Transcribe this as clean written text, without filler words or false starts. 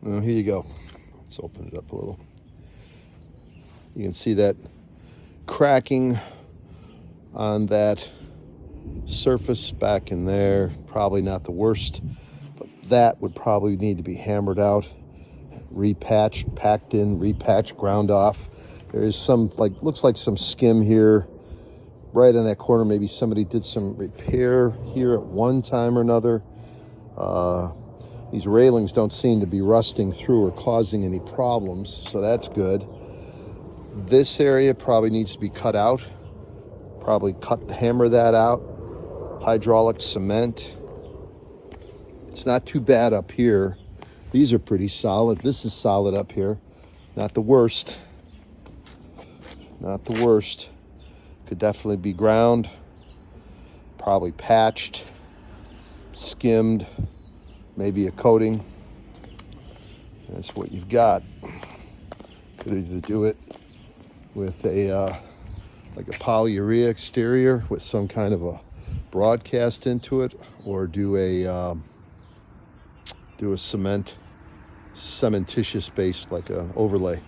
Here you go. Let's open it up a little. You can see that cracking on that surface back in there. Probably not the worst, but that would probably need to be hammered out, repatched, packed in, repatched, ground off. There is some, looks like some skim here right in that corner. Maybe somebody did some repair here at one time or another. These railings don't seem to be rusting through or causing any problems, so that's good. This area probably needs to be cut out. Probably hammer that out. Hydraulic cement. It's not too bad up here. These are pretty solid. This is solid up here. Not the worst. Not the worst. Could definitely be ground. Probably patched, skimmed, maybe a coating. That's what you've got. Could either do it with a like a polyurea exterior with some kind of a broadcast into it, or do a cementitious base like a overlay.